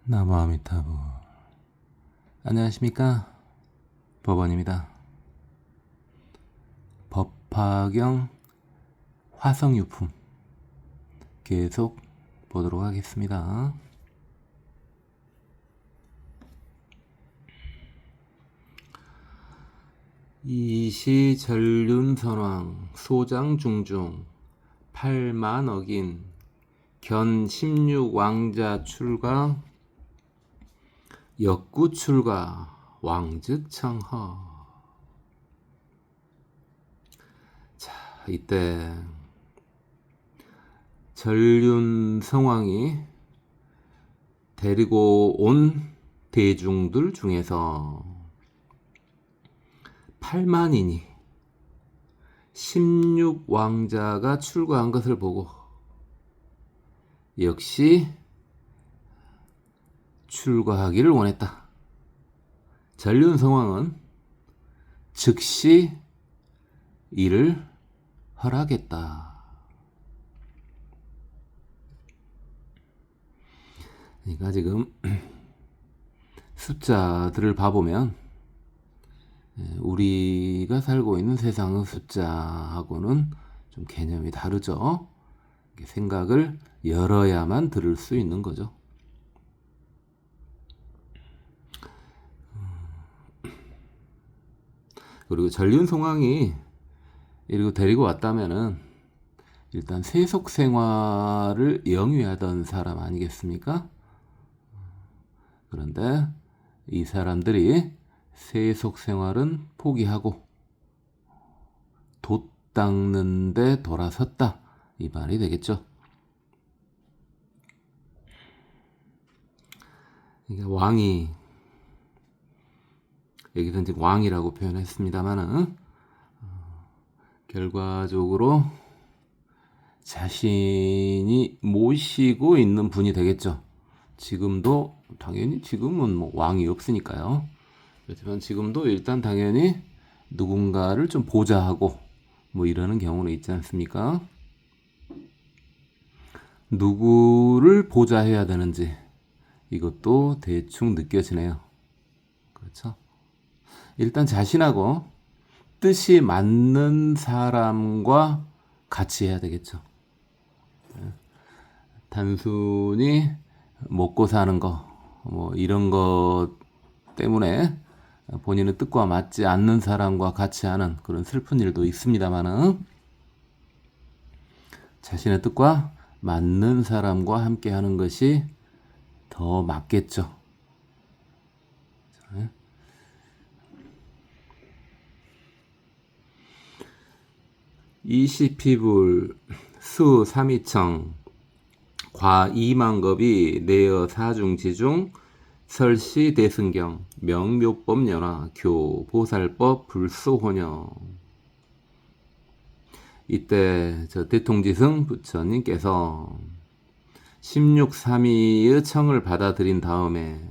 나무 아미타불. 안녕하십니까, 법원입니다. 법화경 화성유품 계속 보도록 하겠습니다. 이시 전륜선왕 소장중중 8만 억인 견 16왕자 출가 역구 출가 왕즉청허. 자, 이때 전륜성왕이 데리고 온 대중들 중에서 8만인이 16왕자가 출가한 것을 보고 역시 출가하기를 원했다. 전륜성왕은 즉시 이를 허락했다. 그러니까 지금 숫자들을 봐보면 우리가 살고 있는 세상의 숫자하고는 좀 개념이 다르죠. 생각을 열어야만 들을 수 있는 거죠. 그리고 전륜성왕이 이리고 데리고 왔다면은 일단 세속 생활을 영위하던 사람 아니겠습니까? 그런데 이 사람들이 세속 생활은 포기하고 돛 닦는 데 돌아섰다, 이 말이 되겠죠. 그러니까 왕이, 여기서 지금 왕이라고 표현했습니다만은 결과적으로 자신이 모시고 있는 분이 되겠죠. 지금도 당연히 지금은 뭐 왕이 없으니까요. 그렇지만 지금도 일단 당연히 누군가를 좀 보좌하고 뭐 이러는 경우는 있지 않습니까? 누구를 보좌해야 되는지 이것도 대충 느껴지네요. 그렇죠? 일단 자신하고 뜻이 맞는 사람과 같이 해야 되겠죠. 단순히 먹고 사는 거, 뭐 이런 것 때문에 본인의 뜻과 맞지 않는 사람과 같이 하는 그런 슬픈 일도 있습니다만은 자신의 뜻과 맞는 사람과 함께 하는 것이 더 맞겠죠. 이시피불 수 삼이청 과 이만겁이 내어 사중지중 설시 대승경 명묘법 연화 교 보살법 불소혼영. 이때 저 대통지승 부처님께서 1632의 청을 받아들인 다음에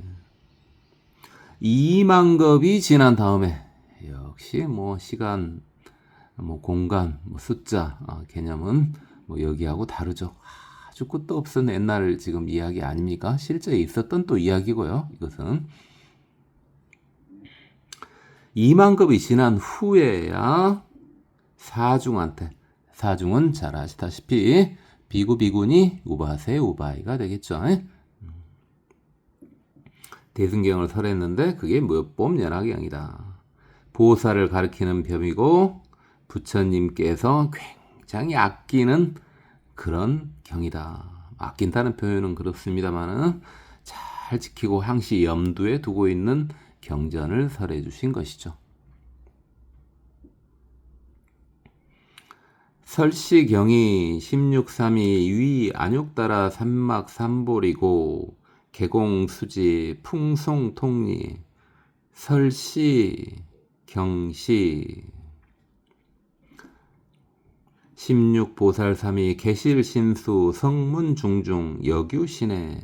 2만겁이 지난 다음에 역시 뭐 시간, 뭐 공간, 뭐 숫자 개념은 뭐 여기하고 다르죠. 아주 끝도 없은 옛날 지금 이야기 아닙니까? 실제 있었던 또 이야기고요. 이것은 2만급이 지난 후에야 사중한테, 사중은 잘 아시다시피 비구 비구니 우바세 우바이가 되겠죠. 대승경을 설했는데 그게 무협법 연화경이다. 보살을 가리키는 법이고 부처님께서 굉장히 아끼는 그런 경이다. 아낀다는 표현은 그렇습니다만은 잘 지키고 항시 염두에 두고 있는 경전을 설해 주신 것이죠. 설시경이 1632 위 안욕따라 삼막 삼볼이고 개공수지 풍송통리 설시 경시 16보살삼이 계실신수 성문중중 여규신해.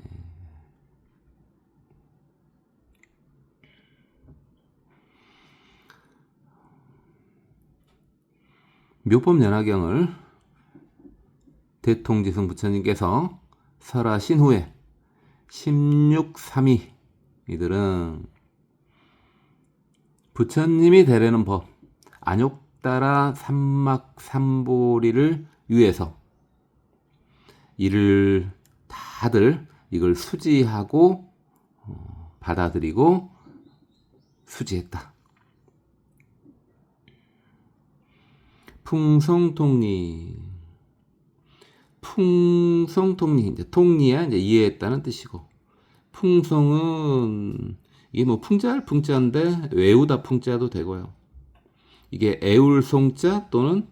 묘법연화경을 대통지승 부처님께서 설하신 후에 1632 이들은 부처님이 되려는 법 안욕따라 삼막삼보리를 위해서 이를 다들 이걸 수지하고 받아들이고 수지했다. 풍성통리 이제 통리야 이제 이해했다는 뜻이고, 풍성은 이게 뭐 풍자할 풍자인데 외우다 풍자도 되고요. 이게 애울 송자 또는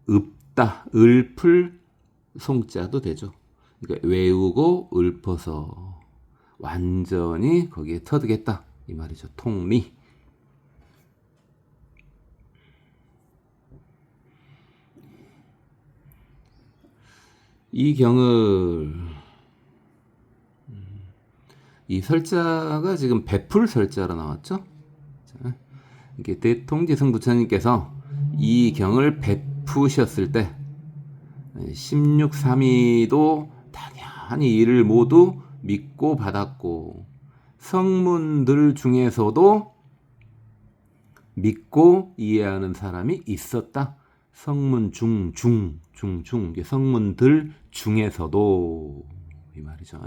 읊다 읊을 송자도 되죠. 그러니까 외우고 읊어서 완전히 거기에 터득했다 이 말이죠. 통리. 이 경을 이 설자가 지금 베풀 설자로 나왔죠. 자, 이게 대통지승 부처님께서 이 경을 베푸셨을 때 1632도 당연히 이를 모두 믿고 받았고, 성문들 중에서도 믿고 이해하는 사람이 있었다. 성문 중 성문들 중에서도 이 말이죠.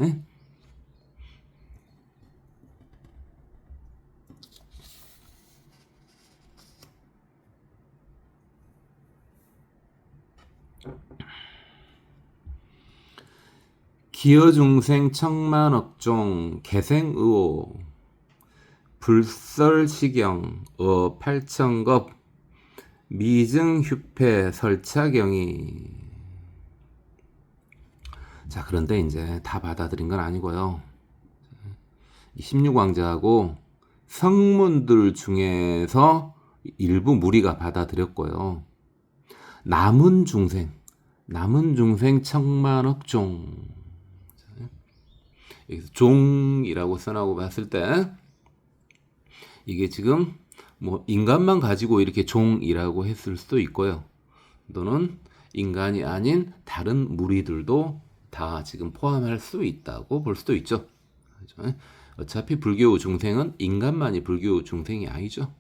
기어중생 청만억종 개생의호 불설시경 팔천겁 미증휴패 설차경이. 자, 그런데 이제 다 받아들인 건 아니고요. 이 16왕자하고 성문들 중에서 일부 무리가 받아들였고요. 남은 중생 청만억종. 여기서 종이라고 써나고 봤을 때 이게 지금 뭐 인간만 가지고 이렇게 종이라고 했을 수도 있고요. 또는 인간이 아닌 다른 무리들도 다 지금 포함할 수 있다고 볼 수도 있죠. 그렇죠? 어차피 불교 중생은 인간만이 불교 중생이 아니죠.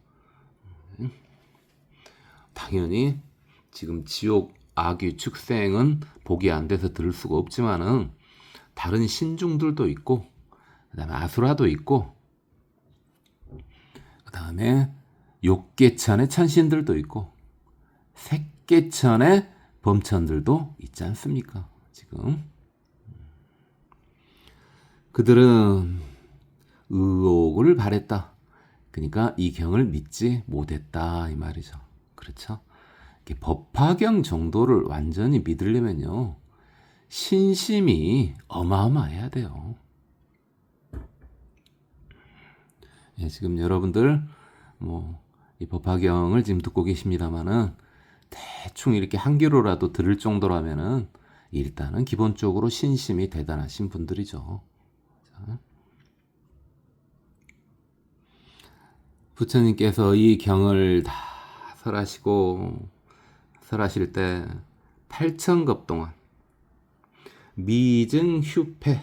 당연히 지금 지옥 악귀 축생은 복이 안 돼서 들을 수가 없지만은 다른 신중들도 있고, 그 다음에 아수라도 있고, 그 다음에 욕계천의 천신들도 있고, 색계천의 범천들도 있지 않습니까? 지금 그들은 의옥을 바랬다. 그러니까 이 경을 믿지 못했다 이 말이죠. 그렇죠? 법화경 정도를 완전히 믿으려면요, 신심이 어마어마해야 돼요. 예, 지금 여러분들 이 법화경을 지금 듣고 계십니다만은 대충 이렇게 한 귀로라도 들을 정도라면은 일단은 기본적으로 신심이 대단하신 분들이죠. 자. 부처님께서 이 경을 다 설하실 때 8천겁 동안 미증휴패,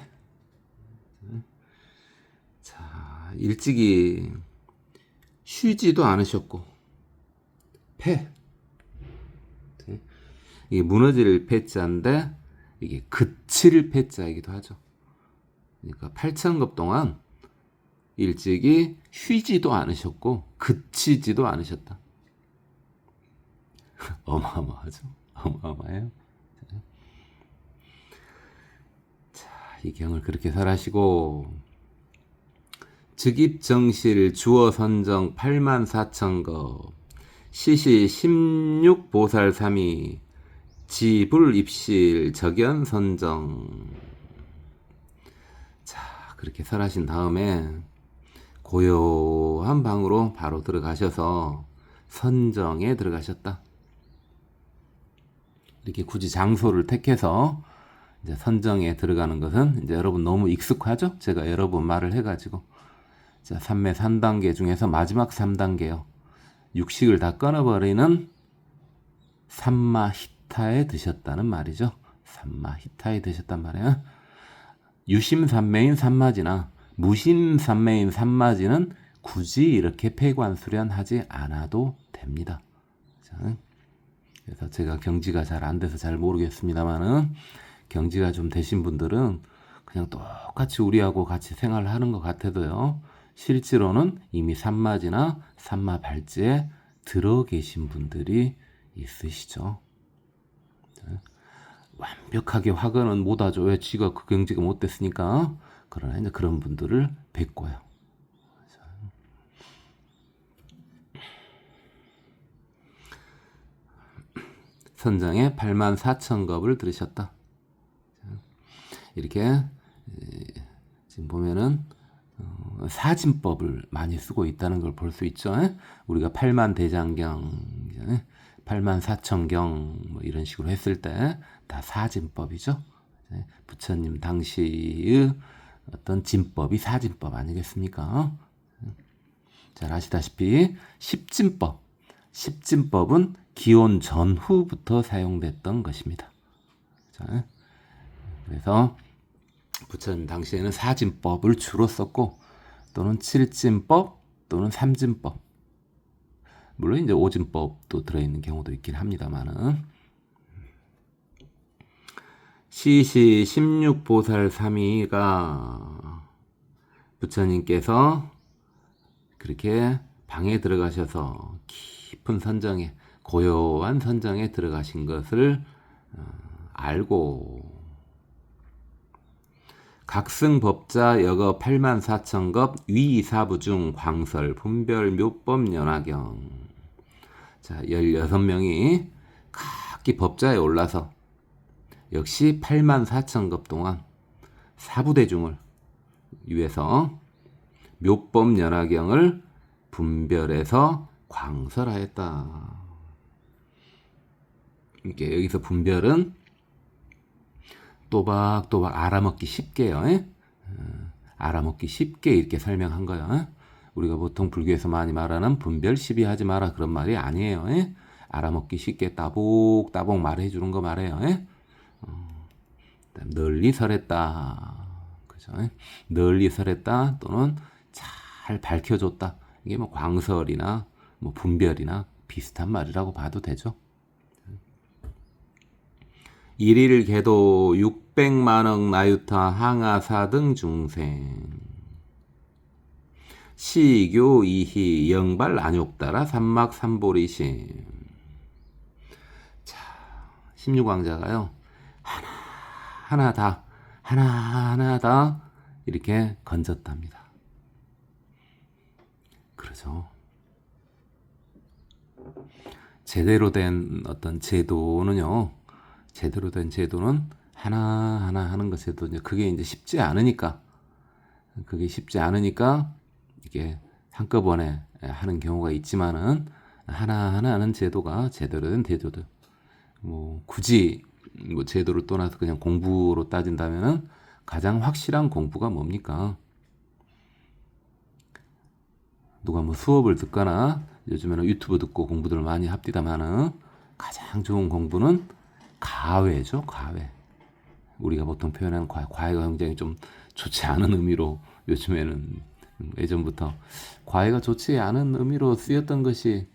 자, 일찍이 쉬지도 않으셨고, 이게 무너질 패자인데 이게 그칠 패자이기도 하죠. 그러니까 8천겁 동안 일찍이 쉬지도 않으셨고 그치지도 않으셨다. 어마어마하죠. 어마어마해요. 자, 이 경을 그렇게 설하시고, 즉입정실 주어선정 84,000거 시시 16보살삼이 지불입실 적연선정. 자, 그렇게 설하신 다음에 고요한 방으로 바로 들어가셔서 선정에 들어가셨다. 이렇게 굳이 장소를 택해서 이제 선정에 들어가는 것은 이제 여러분 너무 익숙하죠? 제가 여러 번 말을 해가지고. 자, 삼매 3단계 중에서 마지막 3단계요. 육식을 다 끊어버리는 삼마히타에 드셨다는 말이죠. 삼마히타에 드셨단 말이에요. 유심산매인 산마지나 무심산매인 산마지는 굳이 이렇게 폐관수련하지 않아도 됩니다. 자, 그래서 제가 경지가 잘 안 돼서 잘 모르겠습니다만은 경지가 좀 되신 분들은 그냥 똑같이 우리하고 같이 생활하는 것 같아도요. 실제로는 이미 산마지나 산마발지에 들어 계신 분들이 있으시죠. 완벽하게 화근은 못하죠. 왜? 지가 그 경지가 못 됐으니까. 그러나 이제 그런 분들을 뵙고요. 선장에 84,000겁을 들으셨다. 이렇게 지금 보면은 사진법을 많이 쓰고 있다는 걸 볼 수 있죠. 우리가 8만대장경, 84,000경 뭐 이런 식으로 했을 때 다 사진법이죠. 부처님 당시의 어떤 진법이 사진법 아니겠습니까? 잘 아시다시피 십진법은 기원 전후부터 사용됐던 것입니다. 자, 그래서 부처님 당시에는 사진법을 주로 썼고 또는 칠진법 또는 삼진법, 물론 이제 오진법도 들어있는 경우도 있긴 합니다만은 시시 16보살 3위가 부처님께서 그렇게 방에 들어가셔서 깊은 선정에, 고요한 선정에 들어가신 것을 알고 각승법자 여거 84,000겁 위사부중 광설 분별 묘법 연화경. 자, 16명이 각기 법자에 올라서 역시 84,000겁 동안 사부대중을 위해서 묘법 연화경을 분별해서 광설하였다. 이렇게 여기서 분별은 또박또박 알아먹기 쉽게요. 알아먹기 쉽게 이렇게 설명한 거예요. 우리가 보통 불교에서 많이 말하는 분별 시비 하지 마라 그런 말이 아니에요. 알아먹기 쉽게 따복따복 말해주는 거 말해요. 널리 설했다. 그죠? 널리 설했다 또는 잘 밝혀줬다. 이게 뭐 광설이나 뭐 분별이나 비슷한 말이라고 봐도 되죠. 일일 계도 600만억 나유타 항아사 등 중생 시교 이희 영발 안욕따라 삼막 삼보리심. 자, 16왕자가요 하나하나 다 이렇게 건졌답니다. 그러죠. 제대로 된 어떤 제도는요, 제대로 된 제도는 하나하나 하는 것에도 그게 이제 쉽지 않으니까 이게 한꺼번에 하는 경우가 있지만은 하나하나 하는 제도가 제대로 된 제도도 뭐 굳이 뭐 제도를 떠나서 그냥 공부로 따진다면은 가장 확실한 공부가 뭡니까? 누가 뭐 수업을 듣거나 요즘에는 유튜브 듣고 공부들을 많이 합디다마는 가장 좋은 공부는 가외죠, 가외. 우리가 보통 표현하는 과외가 굉장히 좀 좋지 않은 의미로 요즘에는 예전부터 과외가 좋지 않은 의미로 쓰였던 것이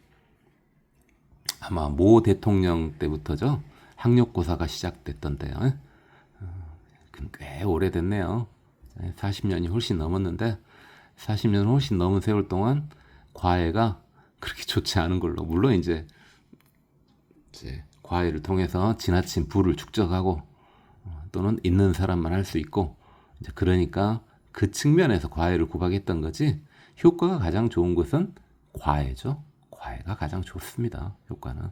아마 모 대통령 때부터죠. 학력고사가 시작됐던 때요. 꽤 오래됐네요. 40년이 훨씬 넘었는데 40년 훨씬 넘은 세월 동안 과외가 그렇게 좋지 않은 걸로, 물론 이제 과외를 통해서 지나친 부를 축적하고 또는 있는 사람만 할 수 있고 이제 그러니까 그 측면에서 과외를 구박했던 거지, 효과가 가장 좋은 것은 과외죠. 과외가 가장 좋습니다. 효과는.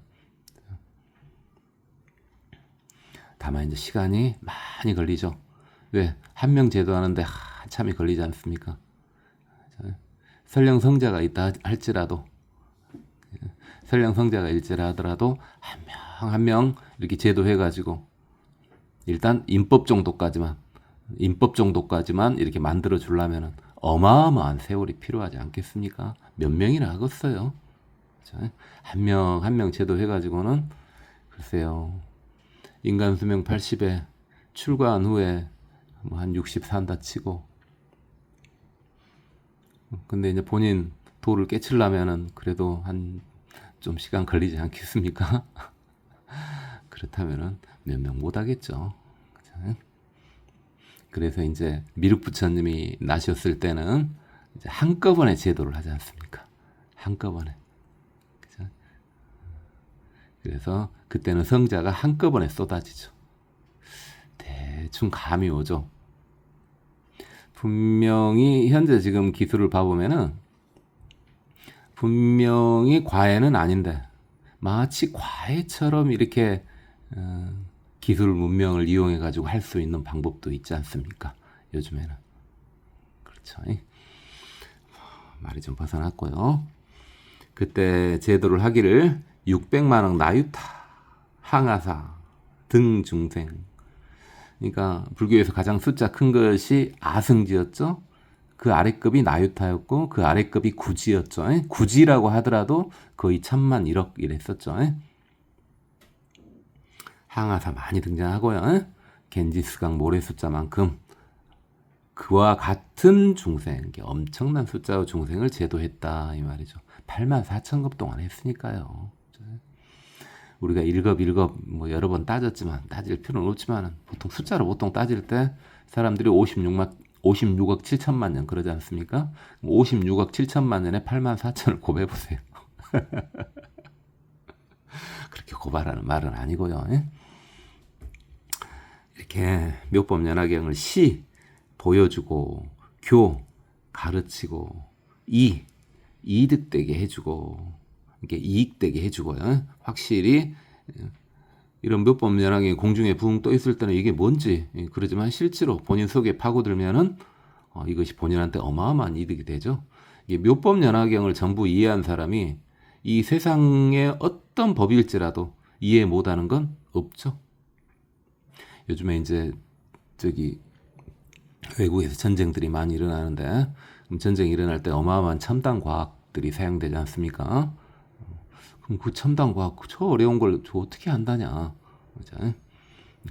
다만 이제 시간이 많이 걸리죠. 왜? 한 명 제도하는데 한참이 걸리지 않습니까? 설령 성자가 있다 할지라도 하더라도 한 명 한 명 이렇게 제도해가지고 일단 인법 정도까지만 이렇게 만들어 주려면은 어마어마한 세월이 필요하지 않겠습니까? 몇 명이나 하겠어요. 한 명 제도해가지고는 글쎄요, 인간 수명 80에 출가한 후에 뭐 한 60 산다 치고. 근데 이제 본인 도를 깨치려면은 그래도 한 좀 시간 걸리지 않겠습니까? 그렇다면은 몇 명 못 하겠죠. 그죠? 그래서 이제 미륵 부처님이 나셨을 때는 이제 한꺼번에 제도를 하지 않습니까? 한꺼번에. 그죠? 그래서 그때는 성자가 한꺼번에 쏟아지죠. 대충 감이 오죠. 분명히 현재 지금 기술을 봐보면은 분명히 과외는 아닌데 마치 과외처럼 이렇게 기술 문명을 이용해 가지고 할 수 있는 방법도 있지 않습니까? 요즘에는. 그렇죠. 말이 좀 벗어났고요. 그때 제도를 하기를 600만억 나유타, 항아사, 등 중생. 그러니까 불교에서 가장 숫자 큰 것이 아승지였죠. 그 아래급이 나유타였고 그 아래급이 구지였죠. 구지라고 하더라도 거의 천만 1억 이랬었죠. 항아사 많이 등장하고요. 겐지스강 모래 숫자만큼 그와 같은 중생, 엄청난 숫자의 중생을 제도했다 이 말이죠. 84,000급 동안 했으니까요. 우리가 1급, 1급 뭐 여러 번 따졌지만 따질 필요는 없지만 보통 숫자로 보통 따질 때 사람들이 56억 7천만 년 그러지 않습니까? 56억 7천만 년에 84,000을 곱해보세요. 그렇게 고발하는 말은 아니고요. 이렇게 묘법연화경을 시 보여주고 교 가르치고 이득되게 해주고 이렇게 이익되게 해주고요. 확실히 이런 묘법연화경이 공중에 붕 떠 있을 때는 이게 뭔지 그러지만 실제로 본인 속에 파고들면은 이것이 본인한테 어마어마한 이득이 되죠. 이게 묘법연화경을 전부 이해한 사람이 이 세상의 어떤 법일지라도 이해 못하는 건 없죠. 요즘에 이제 저기 외국에서 전쟁들이 많이 일어나는데 전쟁이 일어날 때 어마어마한 첨단 과학들이 사용되지 않습니까? 그럼 그 첨단 과학 저 어려운 걸 저 어떻게 한다냐?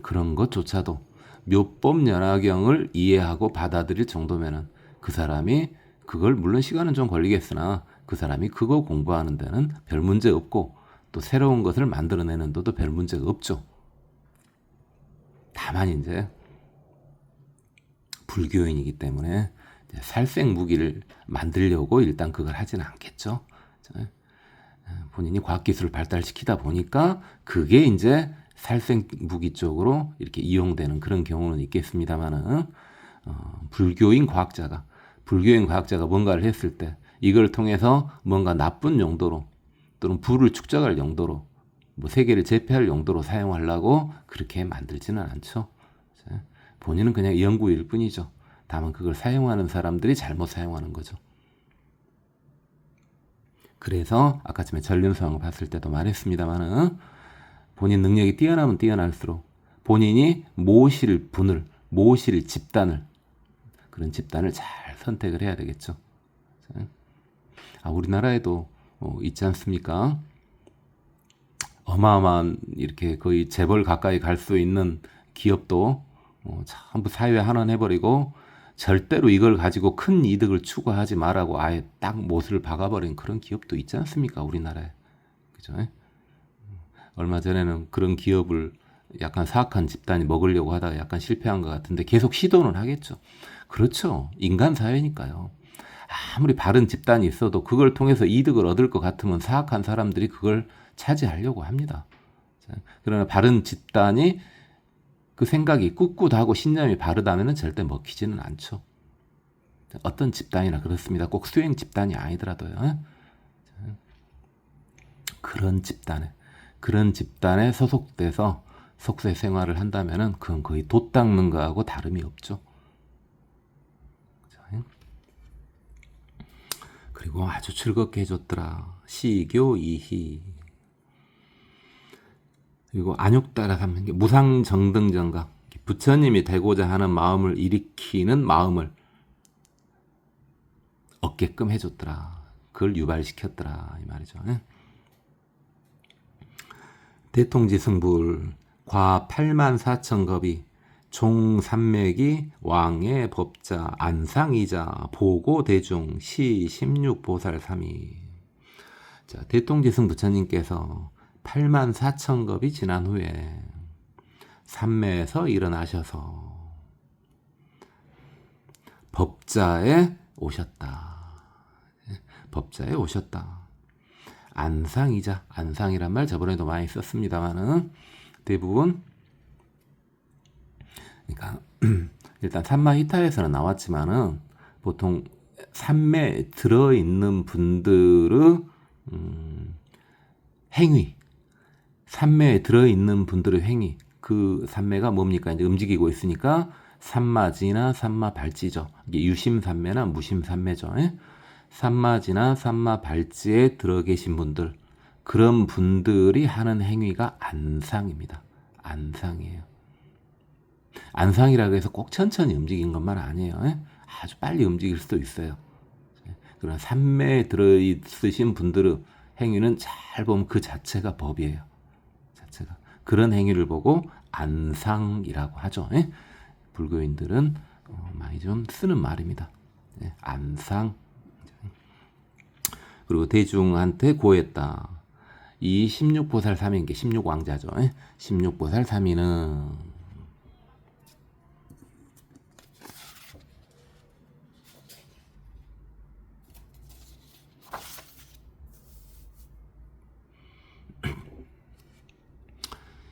그런 것조차도 묘법연화경을 이해하고 받아들일 정도면은 그 사람이 그걸 물론 시간은 좀 걸리겠으나 그 사람이 그거 공부하는 데는 별 문제 없고 또 새로운 것을 만들어내는 데도 별 문제가 없죠. 다만 이제 불교인이기 때문에 살생 무기를 만들려고 일단 그걸 하지는 않겠죠. 본인이 과학기술을 발달시키다 보니까 그게 이제 살생 무기 쪽으로 이렇게 이용되는 그런 경우는 있겠습니다만은 불교인 과학자가 뭔가를 했을 때 이걸 통해서 뭔가 나쁜 용도로 또는 부를 축적할 용도로 뭐 세계를 제패할 용도로 사용하려고 그렇게 만들지는 않죠. 본인은 그냥 연구일 뿐이죠. 다만 그걸 사용하는 사람들이 잘못 사용하는 거죠. 그래서 아까 전에 전륜성을 봤을 때도 말했습니다만은 본인 능력이 뛰어나면 뛰어날수록 본인이 모실 분을, 모실 집단을 그런 집단을 잘 선택을 해야 되겠죠. 우리나라에도 있지 않습니까? 어마어마한 이렇게 거의 재벌 가까이 갈 수 있는 기업도 전부 사유에 환원해버리고 절대로 이걸 가지고 큰 이득을 추구하지 말라고 아예 딱 못을 박아버린 그런 기업도 있지 않습니까? 우리나라에. 그죠? 얼마 전에는 그런 기업을 약간 사악한 집단이 먹으려고 하다가 약간 실패한 것 같은데 계속 시도는 하겠죠. 그렇죠. 인간 사회니까요. 아무리 바른 집단이 있어도 그걸 통해서 이득을 얻을 것 같으면 사악한 사람들이 그걸 차지하려고 합니다. 그러나 바른 집단이 그 생각이 꿋꿋하고 신념이 바르다면 절대 먹히지는 않죠. 어떤 집단이나 그렇습니다. 꼭 수행 집단이 아니더라도요. 그런 집단에 소속돼서 속세 생활을 한다면은 그건 거의 돛 닦는 거하고 다름이 없죠. 그리고 아주 즐겁게 해줬더라. 시교 이희. 그리고 안욕따라 삼는 게 무상정등정각. 부처님이 되고자 하는 마음을 일으키는 마음을 얻게끔 해줬더라. 그걸 유발시켰더라 이 말이죠. 대통지승불 과 84,000겁이 종삼맥이 왕의 법자 안상이자 보고대중 시 16보살3이. 자, 대통지승 부처님께서 84,000겁이 지난 후에 삼매에서 일어나셔서 법자에 오셨다. 법자에 오셨다. 안상이자, 안상이란 말 저번에도 많이 썼습니다만은 대부분, 그러니까 일단 삼마히타에서는 나왔지만은 보통 삼매에 들어있는 분들의 행위, 삼매에 들어있는 분들의 행위, 그 삼매가 뭡니까? 이제 움직이고 있으니까 삼마지나 삼마발지죠. 이게 유심삼매나 무심삼매죠. 예? 삼마지나 삼마발지에 들어 계신 분들, 그런 분들이 하는 행위가 안상입니다. 안상이에요. 안상이라고 해서 꼭 천천히 움직이는 것만 아니에요. 예? 아주 빨리 움직일 수도 있어요. 그러나 삼매에 들어있으신 분들의 행위는 잘 보면 그 자체가 법이에요. 자체가. 그런 행위를 보고 안상이라고 하죠. 예? 불교인들은 많이 좀 쓰는 말입니다. 예? 안상. 그리고 대중한테 고했다. 이 16보살 3인 게 16왕자죠. 예? 16보살 3인은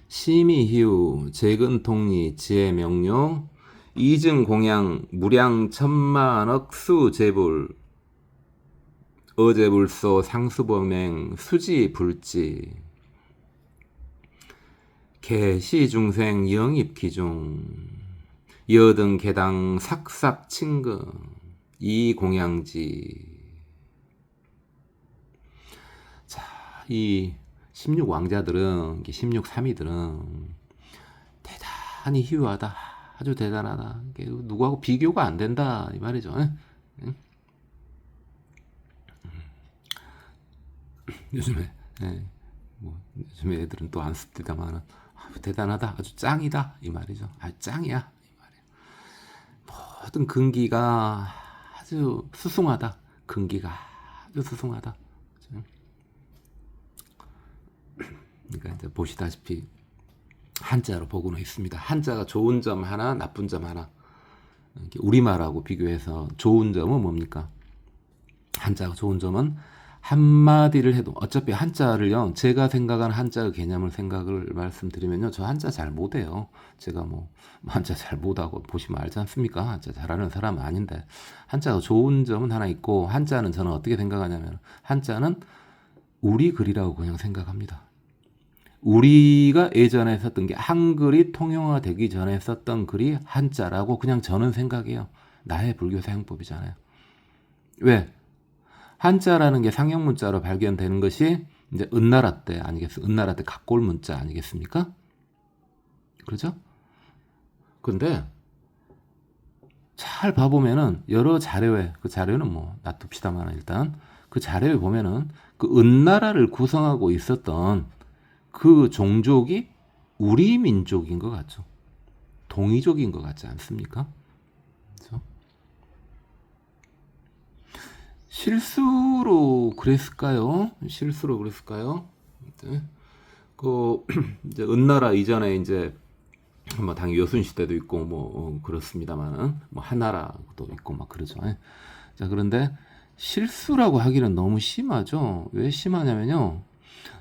심의희우 재근통리 지혜명료 이증공양 무량 천만억 수재불 어재불소 상수범행 수지불지 개시중생 영입기중 여등 개당 삭삭친금 이공양지. 자, 이 16왕자들은, 16삼이들은 대단히 희유하다. 아주 대단하다. 누구하고 비교가 안 된다. 이 말이죠. 요즘에, 요즘에 애들은 또 안 씁디다만, 대단하다. 아주 짱이다. 이 말이죠. 아주 짱이야. 이 말이에요. 모든 근기가 아주 수승하다. 근기가 아주 수승하다. 그러니까 이제 보시다시피 한자로 보고는 있습니다. 한자가 좋은 점 하나, 나쁜 점 하나. 우리말하고 비교해서 좋은 점은 뭡니까? 한자가 좋은 점은 한마디를 해도 어차피 한자를요, 제가 생각하는 한자의 개념을 말씀드리면요, 저 한자 잘 못해요. 제가 뭐 한자 잘 못하고 보시면 알지 않습니까? 한자 잘하는 사람은 아닌데, 한자가 좋은 점은 하나 있고, 한자는 저는 어떻게 생각하냐면 한자는 우리 글이라고 그냥 생각합니다. 우리가 예전에 썼던 게 한글이 통용화되기 전에 썼던 글이 한자라고 그냥 저는 생각해요. 나의 불교 사용법이잖아요. 왜? 한자라는 게 상형문자로 발견되는 것이 이제 은나라 때 아니겠습니까? 은나라 때 각골문자 아니겠습니까? 그렇죠? 근데 잘 봐보면은 여러 자료에, 그 자료는 뭐 놔둡시다만 일단 그 자료에 보면은 그 은나라를 구성하고 있었던 그 종족이 우리 민족인 것 같죠. 동이족인 것 같지 않습니까? 그렇죠? 실수로 그랬을까요? 실수로 그랬을까요? 네. 그 이제 은나라 이전에 이제 뭐 당연히 여순 시대도 있고 뭐 그렇습니다만은 뭐 한나라도 있고 막 그러죠. 자, 그런데 실수라고 하기는 너무 심하죠. 왜 심하냐면요.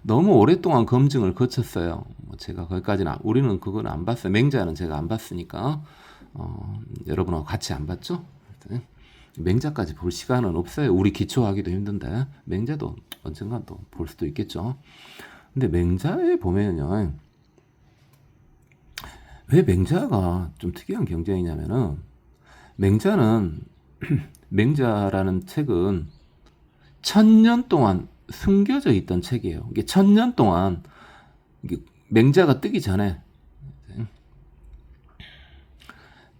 너무 오랫동안 검증을 거쳤어요. 뭐 제가 거기까지는 우리는 그건 안 봤어요. 맹자는 제가 안 봤으니까 여러분하고 같이 안 봤죠. 맹자까지 볼 시간은 없어요. 우리 기초하기도 힘든데 맹자도 언젠간 또 볼 수도 있겠죠. 근데 맹자에 보면요, 왜 맹자가 좀 특이한 경쟁이냐면은 맹자는 맹자라는 책은 1000년 동안 숨겨져 있던 책이에요. 이게 1000년 동안 맹자가 뜨기 전에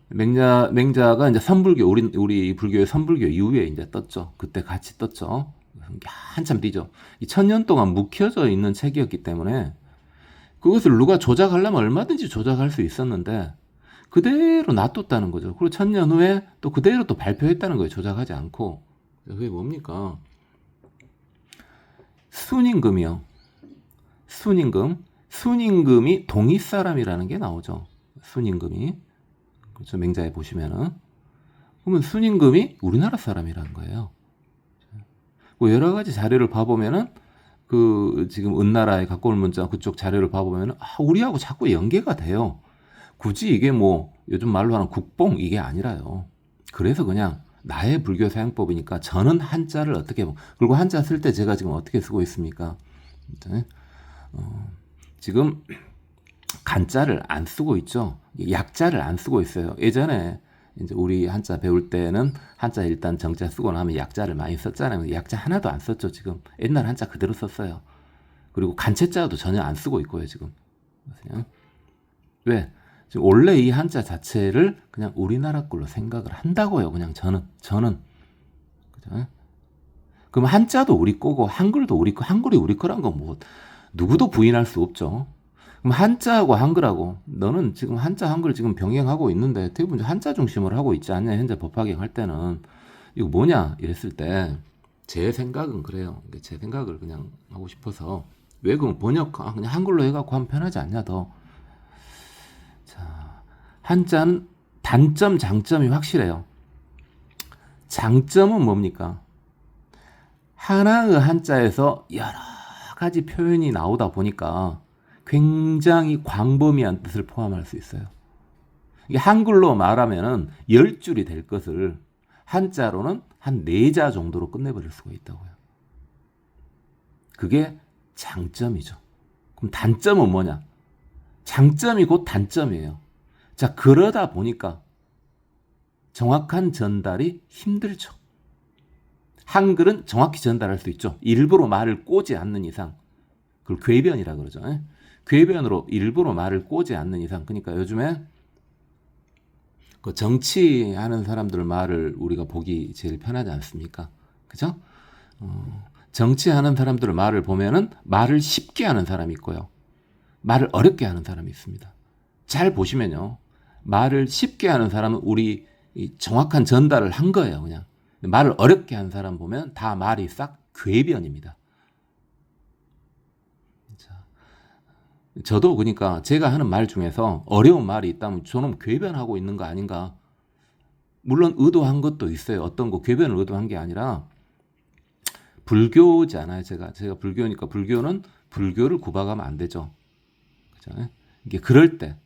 맹자가 이제 선불교, 우리 불교의 선불교 이후에 이제 떴죠. 그때 같이 떴죠. 한참 뒤죠. 이 1000년 동안 묵혀져 있는 책이었기 때문에 그것을 누가 조작하려면 얼마든지 조작할 수 있었는데 그대로 놔뒀다는 거죠. 그리고 1000년 후에 또 그대로 또 발표했다는 거예요. 조작하지 않고. 그게 뭡니까? 순임금이요. 순임금. 순임금이 동이 사람이라는 게 나오죠. 순임금이. 그렇죠. 맹자에 보시면은. 그러면 순임금이 우리나라 사람이라는 거예요. 뭐 여러 가지 자료를 봐보면은 그 지금 은나라에 갖고 올 문자 그쪽 자료를 봐보면은 우리하고 자꾸 연계가 돼요. 굳이 이게 뭐 요즘 말로 하는 국뽕 이게 아니라요. 그래서 그냥 나의 불교 사용법이니까 저는 한자를 어떻게 그리고 한자 쓸 때 제가 지금 어떻게 쓰고 있습니까? 지금 간자를 안 쓰고 있죠. 약자를 안 쓰고 있어요. 예전에 이제 우리 한자 배울 때는 한자 일단 정자 쓰고 나면 약자를 많이 썼잖아요. 약자 하나도 안 썼죠. 지금 옛날 한자 그대로 썼어요. 그리고 간체자도 전혀 안 쓰고 있고요. 지금 왜? 지금 원래 이 한자 자체를 그냥 우리나라 걸로 생각을 한다고요. 그냥 저는 그죠? 그럼 한자도 우리 거고 한글도 우리 거, 한글이 우리 거란 건 뭐 누구도 부인할 수 없죠. 그럼 한자하고 한글하고 너는 지금 한자 한글 지금 병행하고 있는데 대부분 한자 중심으로 하고 있지 않냐 현재 법화경 할 때는 이거 뭐냐 이랬을 때 제 생각은 그래요. 제 생각을 그냥 하고 싶어서 왜 그럼 번역 그냥 한글로 해갖고 하면 편하지 않냐 더. 자, 한자는 단점 장점이 확실해요. 장점은 뭡니까? 하나의 한자에서 여러 가지 표현이 나오다 보니까 굉장히 광범위한 뜻을 포함할 수 있어요. 이게 한글로 말하면은 10줄이 될 것을 한자로는 한 4자 정도로 끝내버릴 수가 있다고요. 그게 장점이죠. 그럼 단점은 뭐냐? 장점이 곧 단점이에요. 자, 그러다 보니까 정확한 전달이 힘들죠. 한글은 정확히 전달할 수 있죠. 일부러 말을 꼬지 않는 이상. 그걸 궤변이라 그러죠. 궤변으로 일부러 말을 꼬지 않는 이상. 그러니까 요즘에 그 정치하는 사람들 말을 우리가 보기 제일 편하지 않습니까? 그죠? 정치하는 사람들 말을 보면은 말을 쉽게 하는 사람이 있고요. 말을 어렵게 하는 사람이 있습니다. 잘 보시면요. 말을 쉽게 하는 사람은 우리 정확한 전달을 한 거예요. 그냥. 말을 어렵게 하는 사람 보면 다 말이 싹 궤변입니다. 저도 그러니까 제가 하는 말 중에서 어려운 말이 있다면 저는 궤변하고 있는 거 아닌가. 물론 의도한 것도 있어요. 어떤 거 궤변을 의도한 게 아니라 불교잖아요. 제가 불교니까 불교는 불교를 구박하면 안 되죠. 그죠? 이게 그럴 때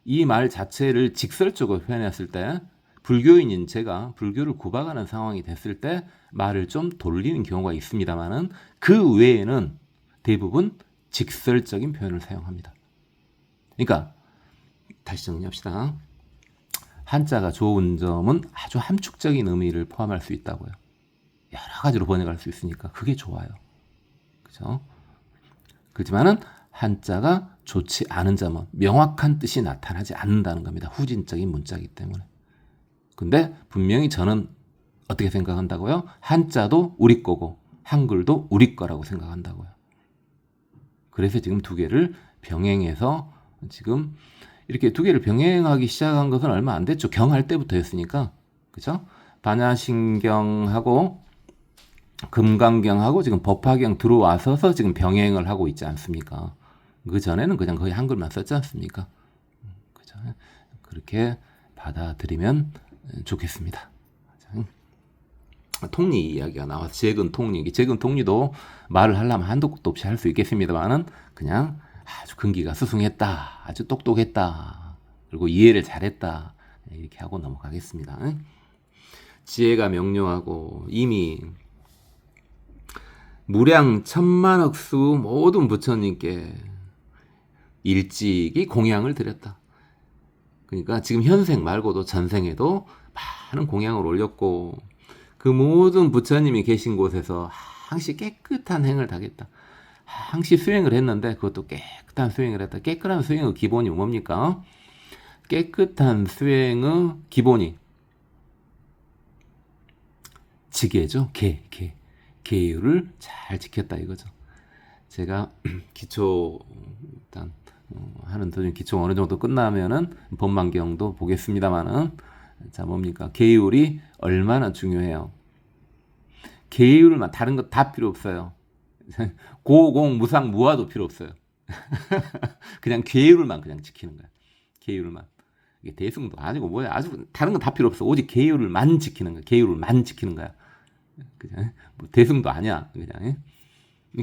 이 말 자체를 직설적으로 표현했을 때 불교인인 제가 불교를 구박하는 상황이 됐을 때 말을 좀 돌리는 경우가 있습니다만은 그 외에는 대부분 직설적인 표현을 사용합니다. 그러니까 다시 정리합시다. 한자가 좋은 점은 아주 함축적인 의미를 포함할 수 있다고요. 여러 가지로 번역할 수 있으니까 그게 좋아요. 그죠? 그렇지만은 한자가 좋지 않은 점은 명확한 뜻이 나타나지 않는다는 겁니다. 후진적인 문자이기 때문에. 근데 분명히 저는 어떻게 생각한다고요? 한자도 우리 거고 한글도 우리 거라고 생각한다고요. 그래서 지금 두 개를 병행해서 지금 이렇게 두 개를 병행하기 시작한 것은 얼마 안 됐죠. 경할 때부터였으니까. 그죠? 반야신경하고 금강경하고 지금 법화경 들어와서서 지금 병행을 하고 있지 않습니까? 그 전에는 그냥 거의 한글만 썼지 않습니까? 그죠? 그렇게 받아들이면 좋겠습니다. 통리 이야기가 나와서 재근 통리, 재근 통리도 말을 하려면 한도 끝도 없이 할 수 있겠습니다만은 그냥 아주 근기가 스승했다, 아주 똑똑했다, 그리고 이해를 잘했다 이렇게 하고 넘어가겠습니다. 지혜가 명료하고 이미 무량 천만억수 모든 부처님께 일찍이 공양을 드렸다. 그러니까 지금 현생 말고도 전생에도 많은 공양을 올렸고 그 모든 부처님이 계신 곳에서 항시 깨끗한 행을 다했다. 항시 수행을 했는데 그것도 깨끗한 수행을 했다. 깨끗한 수행의 기본이 뭡니까? 깨끗한 수행의 기본이 지계죠. 계율을 잘 지켰다 이거죠. 제가 기초 일단 하는 도중 기초 어느 정도 끝나면은 법망경도 보겠습니다만은 자 뭡니까? 계율이 얼마나 중요해요. 계율만 다른 거 다 필요 없어요. 고공 무상 무화도 필요 없어요. 그냥 계율만 그냥 지키는 거야. 계율만. 이게 대승도 아니고 뭐야. 아주 다른 건 다 필요 없어. 오직 계율만 지키는 거야. 계율만 지키는 거야. 그냥 뭐 대승도 아니야. 그냥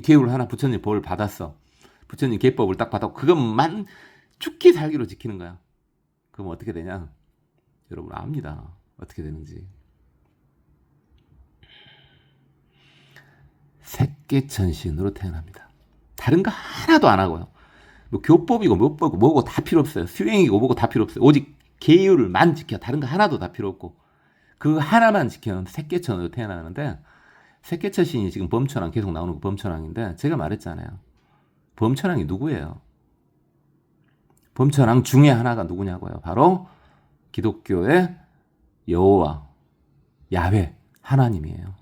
계율 하나 부처님 법을 받았어. 부처님 계법을 딱 받았고 그것만 죽기 살기로 지키는 거야. 그럼 어떻게 되냐? 여러분 압니다. 어떻게 되는지. 색계천신으로 태어납니다. 다른 거 하나도 안 하고요. 뭐 교법이고 뭐고 다 필요 없어요. 수행이고 뭐고 다 필요 없어요. 오직 계율만 지켜. 다른 거 하나도 다 필요 없고 그 하나만 지켜는 색계천으로 태어나는데 색계천신이 지금 범천왕 계속 나오는 거 범천왕인데 제가 말했잖아요. 범천왕이 누구예요? 범천왕 중에 하나가 누구냐고요? 바로 기독교의 여호와, 야훼, 하나님이에요.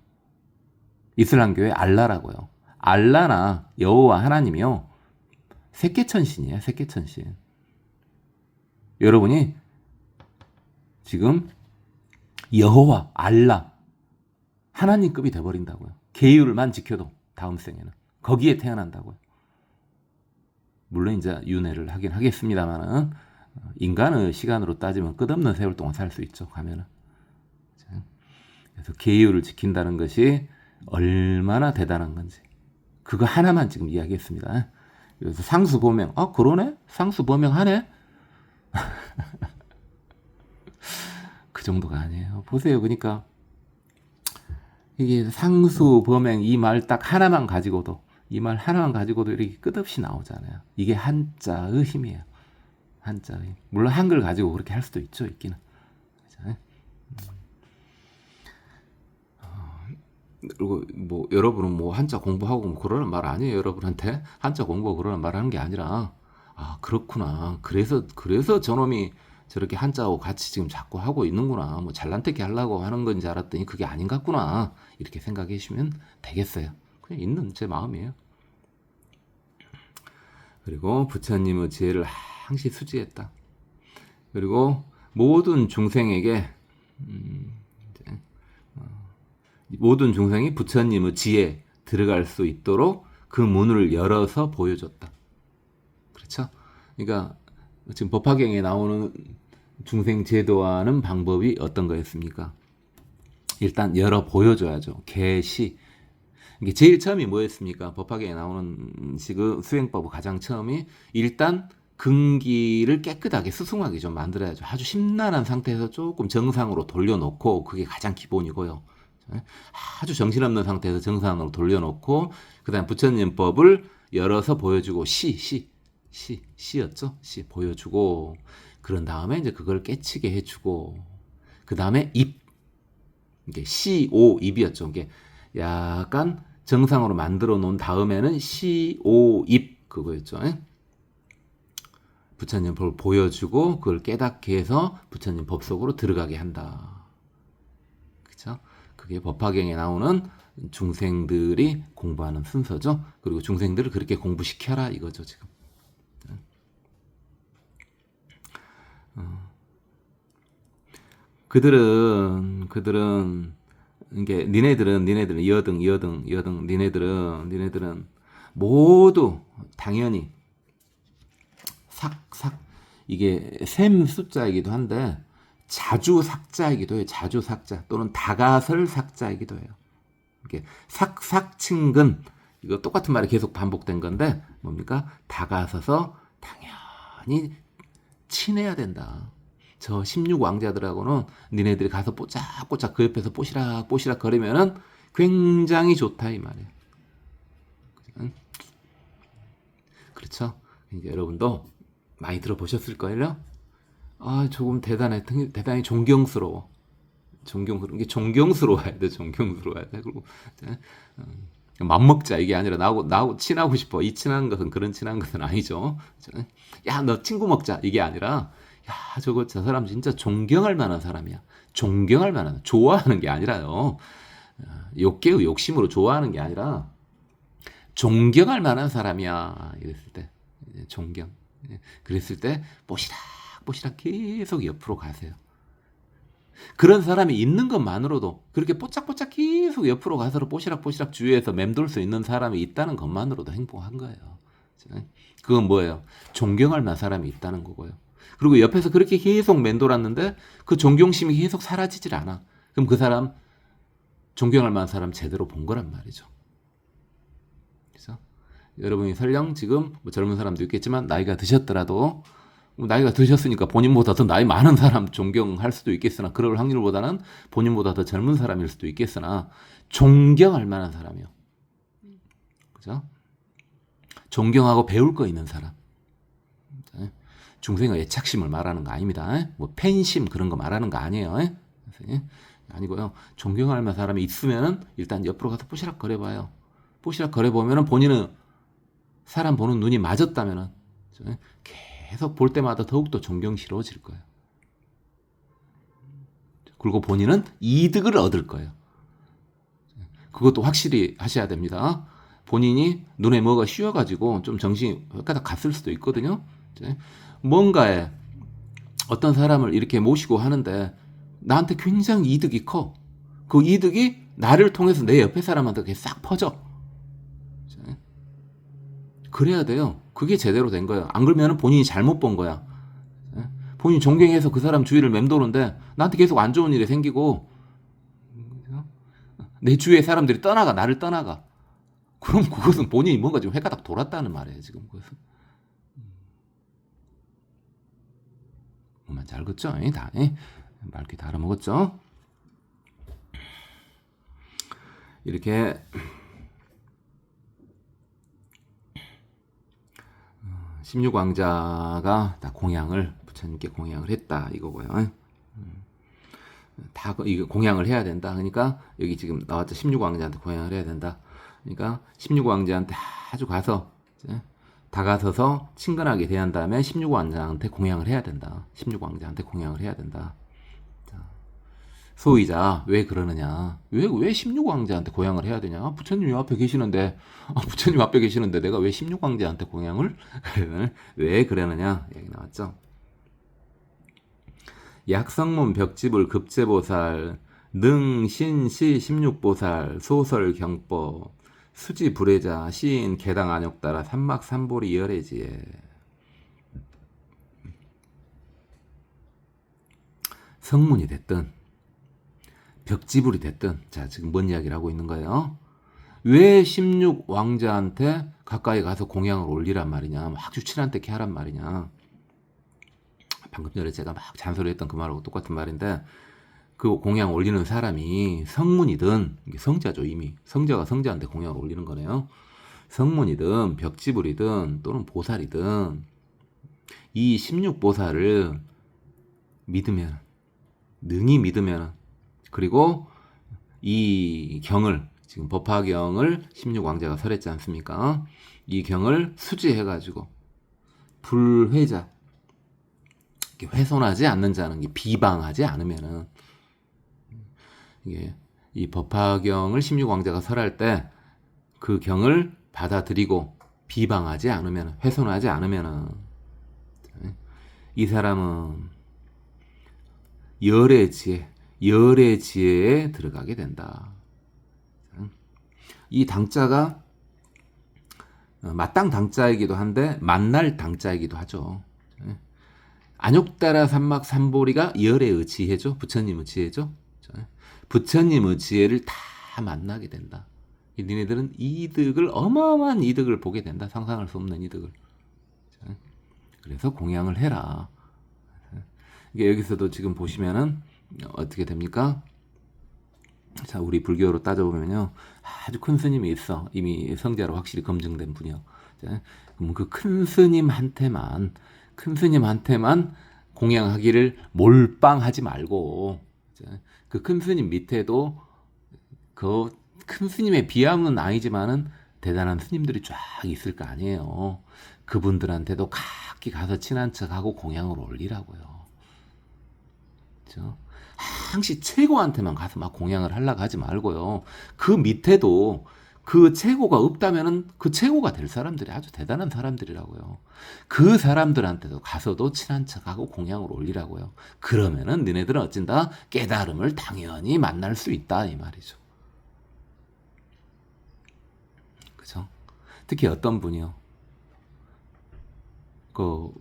이슬람교의 알라라고요. 알라나 여호와 하나님이요. 색계천신이에요. 색계천신. 여러분이 지금 여호와, 알라, 하나님급이 돼버린다고요. 계율만 지켜도 다음 생에는. 거기에 태어난다고요. 물론 이제 윤회를 하긴 하겠습니다만은 인간의 시간으로 따지면 끝없는 세월 동안 살 수 있죠. 가면은. 그래서 계율을 지킨다는 것이 얼마나 대단한 건지 그거 하나만 지금 이야기했습니다. 그래서 상수범행 그러네? 상수범행하네? 그 정도가 아니에요. 보세요. 그러니까 이게 상수범행 이 말 딱 하나만 가지고도 이 말 하나만 가지고도 이렇게 끝없이 나오잖아요. 이게 한자의 힘이에요. 한자의 힘. 물론 한글 가지고 그렇게 할 수도 있죠. 있기는. 그리고 뭐 여러분은 뭐 한자 공부하고 뭐 그러는 말 아니에요. 여러분한테 한자 공부하고 그러는 말 하는 게 아니라 그렇구나. 그래서 저놈이 저렇게 한자하고 같이 지금 자꾸 하고 있는구나. 뭐 잘난태게 하려고 하는 건지 알았더니 그게 아닌 것 같구나. 이렇게 생각해 주시면 되겠어요. 그냥 있는 제 마음이에요. 그리고 부처님의 지혜를 항시 수지했다. 그리고 모든 중생에게 모든 중생이 부처님의 지혜에 들어갈 수 있도록 그 문을 열어서 보여줬다. 그렇죠? 그러니까 지금 법화경에 나오는 중생 제도하는 방법이 어떤 거였습니까? 일단 열어 보여줘야죠. 계시. 이게 제일 처음이 뭐였습니까? 법화경에 나오는 식의 수행법의 가장 처음이 일단 근기를 깨끗하게 수승하게 좀 만들어야죠. 아주 심란한 상태에서 조금 정상으로 돌려놓고 그게 가장 기본이고요. 아주 정신없는 상태에서 정상으로 돌려놓고 그 다음 부처님법을 열어서 보여주고 시였죠? 시 보여주고 그런 다음에 이제 그걸 깨치게 해주고 그 다음에 입 이게 시, 오, 입이었죠. 이게 약간 정상으로 만들어 놓은 다음에는 시, 오, 입 그거였죠. 부처님 법을 보여주고 그걸 깨닫게 해서 부처님 법 속으로 들어가게 한다. 그렇죠? 그게 법화경에 나오는 중생들이 공부하는 순서죠. 그리고 중생들을 그렇게 공부시켜라 이거죠 지금. 그들은 이게 니네들은 니네들은 모두 당연히 이게 셈 숫자이기도 한데 자주 삭자이기도 해요. 자주 삭자 또는 다가설 삭자이기도 해요. 이게 삭친근 이거 똑같은 말이 계속 반복된 건데 뭡니까? 다가서서 당연히 친해야 된다. 저 16왕자들하고는 니네들이 가서 뽀짝뽀짝 그 옆에서 뽀시락 거리면은 굉장히 좋다 이 말이에요. 그렇죠? 이제 여러분도 많이 들어보셨을 거예요. 조금 대단히 존경스러워. 이게 존경스러워야 돼. 그리고 맘먹자 이게 아니라 나하고 친하고 싶어. 이 친한 것은 그런 친한 것은 아니죠. 야, 너 친구 먹자 이게 아니라 야, 저 사람 진짜 존경할 만한 사람이야. 좋아하는 게 아니라요. 욕계의 욕심으로 좋아하는 게 아니라 존경할 만한 사람이야. 이랬을 때 존경. 그랬을 때 뽀시락뽀시락 계속 옆으로 가세요. 그런 사람이 있는 것만으로도, 그렇게 뽀짝뽀짝 계속 옆으로 가서 뽀시락뽀시락 주위에서 맴돌 수 있는 사람이 있다는 것만으로도 행복한 거예요. 그건 뭐예요? 존경할 만한 사람이 있다는 거고요. 그리고 옆에서 그렇게 계속 맴돌았는데 그 존경심이 계속 사라지질 않아. 그럼 그 사람, 존경할 만한 사람 제대로 본 거란 말이죠. 그래서 여러분이 설령 지금 뭐 젊은 사람도 있겠지만 나이가 드셨더라도, 나이가 드셨으니까 본인보다 더 나이 많은 사람 존경할 수도 있겠으나, 그럴 확률보다는 본인보다 더 젊은 사람일 수도 있겠으나 존경할 만한 사람이요. 그죠? 존경하고 배울 거 있는 사람. 중생의 애착심을 말하는 거 아닙니다. 뭐 팬심 그런 거 말하는 거 아니에요. 아니고요. 존경할 만한 사람이 있으면은 일단 옆으로 가서 뽀시락 거려봐요. 뽀시락 거려보면은 본인은 사람 보는 눈이 맞았다면은 계속 볼 때마다 더욱더 존경스러워질 거예요. 그리고 본인은 이득을 얻을 거예요. 그것도 확실히 하셔야 됩니다. 본인이 눈에 뭐가 씌워가지고 좀 정신이 헷가닥 갔을 수도 있거든요. 뭔가에 어떤 사람을 이렇게 모시고 하는데 나한테 굉장히 이득이 커. 그 이득이 나를 통해서 내 옆에 사람한테 싹 퍼져. 그래야 돼요. 그게 제대로 된 거예요. 안 그러면 본인이 잘못 본 거야. 본인이 존경해서 그 사람 주위를 맴도는데 나한테 계속 안 좋은 일이 생기고 내 주위의 사람들이 떠나가, 나를 떠나가. 그럼 그것은 본인이 뭔가 좀 헷가닥 돌았다는 말이에요. 지금 그것은. 뭐만 잘 긋죠? 다 말귀 다 알아먹었죠? 이렇게 16왕자가 다 공양을, 부처님께 공양을 했다 이거고요. 다 이거 공양을 해야 된다. 그러니까 여기 지금 나왔죠. 16왕자한테 공양을 해야 된다. 그러니까 16왕자한테 아주 가서 다가서서 친근하게 대한 다음에 16왕자한테 공양을 해야 된다. 16왕자한테 공양을 해야 된다. 소위자 왜 그러느냐? 왜 16왕자한테 공양을 해야 되냐? 부처님이 앞에 계시는데, 부처님 앞에 계시는데 내가 왜 16왕자한테 공양을 왜 그러느냐? 얘기 나왔죠. 약성문 벽지불 급제보살 능신시 16보살 소설경법 수지불회자 시인 개당 안욕따라 삼막삼보리 열애지에. 성문이 됐든 벽지불이 됐든, 자 지금 뭔 이야기를 하고 있는 거예요? 왜 16왕자한테 가까이 가서 공양을 올리란 말이냐, 아주 친한 때게 하란 말이냐. 방금 전에 제가 막 잔소리했던 그 말하고 똑같은 말인데, 그 공양 올리는 사람이 성문이든, 이게 성자죠. 이미 성자가 성자한테 공양을 올리는 거네요. 성문이든 벽지불이든 또는 보살이든 이 16보살을 믿으면, 능히 믿으면, 그리고 이 경을, 지금 법화경을 16왕자가 설했지 않습니까? 이 경을 수지해가지고 불회자, 훼손하지 않는 자는, 비방하지 않으면은, 이게 이 법화경을 16왕자가 설할 때 그 경을 받아들이고 비방하지 않으면, 훼손하지 않으면은 이 사람은 열의 지혜에 들어가게 된다. 이 당자가 마땅 당자이기도 한데 만날 당자이기도 하죠. 안욕따라 삼막삼보리가 열의 지혜죠. 부처님의 지혜죠. 부처님의 지혜를 다 만나게 된다. 니네들은 이득을, 어마어마한 이득을 보게 된다. 상상할 수 없는 이득을. 그래서 공양을 해라. 이게 여기서도 지금 보시면은 어떻게 됩니까? 자, 우리 불교로 따져보면요, 아주 큰 스님이 있어. 이미 성자로 확실히 검증된 분이요. 그럼 그 큰 스님한테만 공양하기를 몰빵하지 말고, 그 큰 스님 밑에도 그 큰 스님에 비하면 아니지만은 대단한 스님들이 쫙 있을 거 아니에요. 그분들한테도 각기 가서 친한 척하고 공양을 올리라고요. 그렇죠? 항시 최고한테만 가서 막 공양을 하려고 하지 말고요. 그 밑에도 그 최고가 없다면은 그 최고가 될 사람들이 아주 대단한 사람들이라고요. 그 사람들한테도 가서도 친한 척하고 공양을 올리라고요. 그러면은 너네들은 어쩐다 깨달음을 당연히 만날 수 있다 이 말이죠. 그죠? 특히 어떤 분이요. 그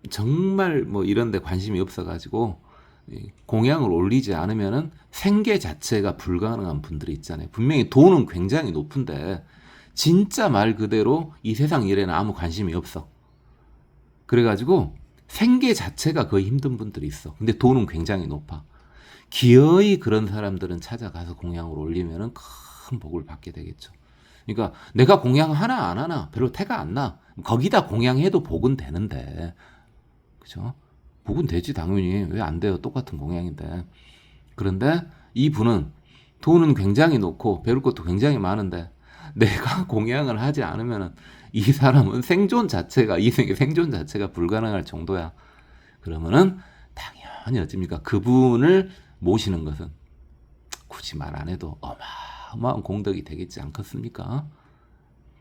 정말 뭐 이런 데 관심이 없어가지고 공양을 올리지 않으면은 생계 자체가 불가능한 분들이 있잖아요. 분명히 돈은 굉장히 높은데 진짜 말 그대로 이 세상 일에는 아무 관심이 없어. 그래가지고 생계 자체가 거의 힘든 분들이 있어. 근데 돈은 굉장히 높아. 기어이 그런 사람들은 찾아가서 공양을 올리면은 큰 복을 받게 되겠죠. 그러니까 내가 공양 하나 안 하나 별로 태가 안 나. 거기다 공양해도 복은 되는데, 그죠? 복은 되지 당연히. 왜 안 돼요? 똑같은 공양인데. 그런데 이분은 돈은 굉장히 높고 배울 것도 굉장히 많은데 내가 공양을 하지 않으면은 이 사람은 생존 자체가 이 생의 생존 자체가 불가능할 정도야. 그러면은 당연히 어찌입니까? 그분을 모시는 것은 굳이 말 안 해도 어마어마한 공덕이 되겠지 않겠습니까?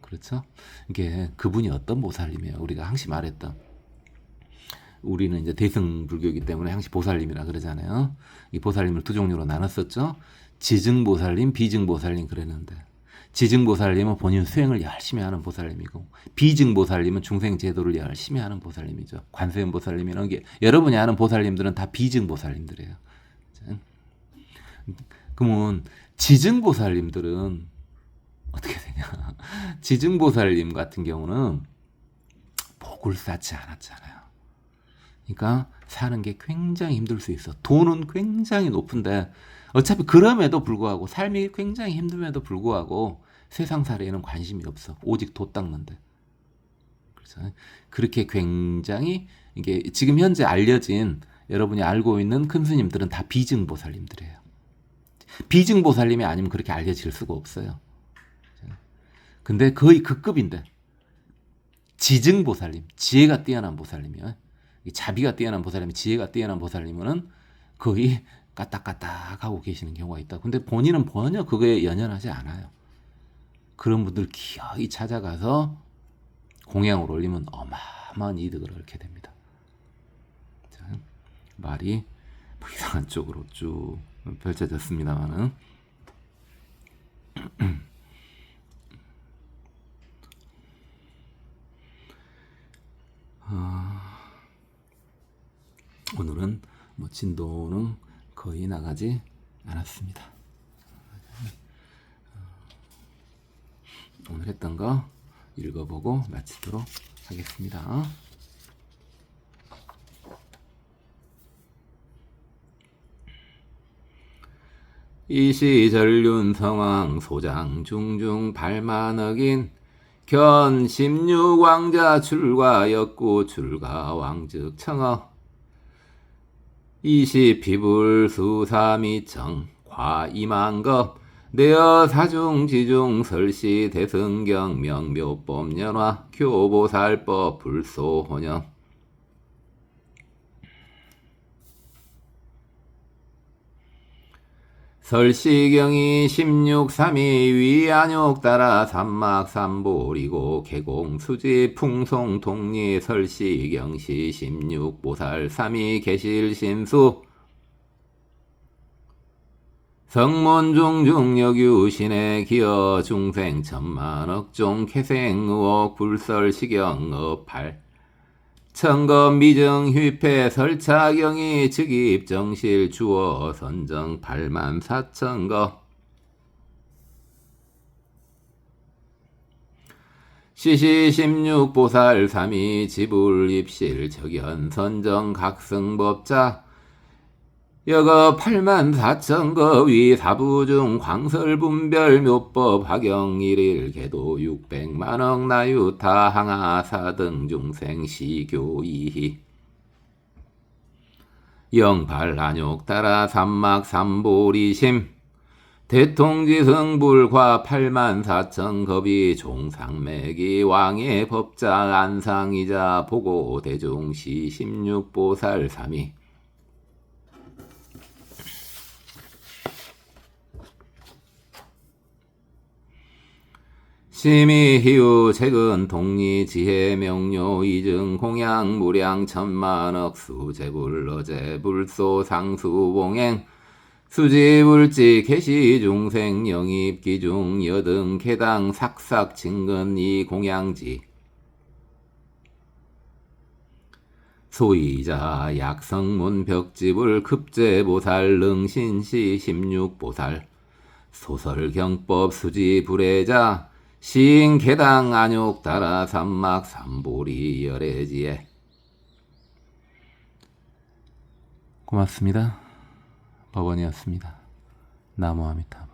그렇죠? 이게 그분이 어떤 보살님이에요? 우리가 항시 말했던 우리는 이제 대승불교이기 때문에 항시 보살님이라 그러잖아요. 이 보살님을 두 종류로 나눴었죠. 지증보살님, 비증보살님 그랬는데 지증보살님은 본인 수행을 열심히 하는 보살님이고 비증보살님은 중생 제도를 열심히 하는 보살님이죠. 관세음보살님 이런 게 여러분이 아는 보살님들은 다 비증보살님들이에요. 그러면 지증보살님들은 어떻게 되냐? 지증보살님 같은 경우는 복을 쌓지 않았잖아요. 그러니까 사는 게 굉장히 힘들 수 있어. 돈은 굉장히 높은데 어차피 그럼에도 불구하고 삶이 굉장히 힘듦에도 불구하고 세상살이에는 관심이 없어. 오직 도 닦는데. 그래서 그렇게 굉장히 이게 지금 현재 알려진 여러분이 알고 있는 큰 스님들은 다 비증보살님들이에요. 비증보살님이 아니면 그렇게 알려질 수가 없어요. 근데 거의 그 급인데 지증보살님, 지혜가 뛰어난 보살님이요. 자비가 뛰어난 보살님, 지혜가 뛰어난 보살님은 거의 까딱까딱 하고 계시는 경우가 있다. 근데 본인은 전혀 그거에 연연하지 않아요. 그런 분들 기어이 찾아가서 공양을 올리면 어마어마한 이득을 얻게 됩니다. 자, 말이 뭐 이상한 쪽으로 쭉 펼쳐졌습니다만은 오늘은 뭐 진도는 거의 나가지 않았습니다. 오늘 했던 거 읽어보고 마치도록 하겠습니다. 이시전륜 성왕 소장 중중 발만억인 견 16왕자 출가 역구 출가 왕즉 청어 이시 피불 수사미청 과이만겁 내어 사중 지중 설시 대승경 명묘법 연화 교보살법 불소혼영 설시경이 16삼이 위안욕 따라 삼막삼보리고 개공수지 풍송통리 설시경시 16보살 삼이 계실신수 성문중중여규신의 기어 중생 천만억종 캐생의옥 불설시경업팔 청검 미증 휘패 설차경이 즉입 정실 주어 선정 84,000거 시시 16보살 삼이 지불 입실 적연 선정 각승법자 여거 84,000거 위 사부중 광설분별 묘법 하경 1일 개도 600만억 나유타 항하 사등 중생 시교 이희 영발안욕 따라 삼막삼보리심 대통지승불과 84,000겁이 종상매기 왕의 법자 안상이자 보고 대중시 16보살 삼이 심의 희우 책은 동리 지혜 명료 이증 공양 무량 천만억 수재불러 재불소 상수 봉행 수지불지 개시 중생 영입 기중 여등 개당 삭삭 진근 이 공양지 소이자 약성문 벽지불 급제보살 능신시 16보살 소설경법 수지불해자 시인 개당 안욕 따라 삼막 삼보리 열애지에. 고맙습니다. 법원이었습니다. 나무아미타.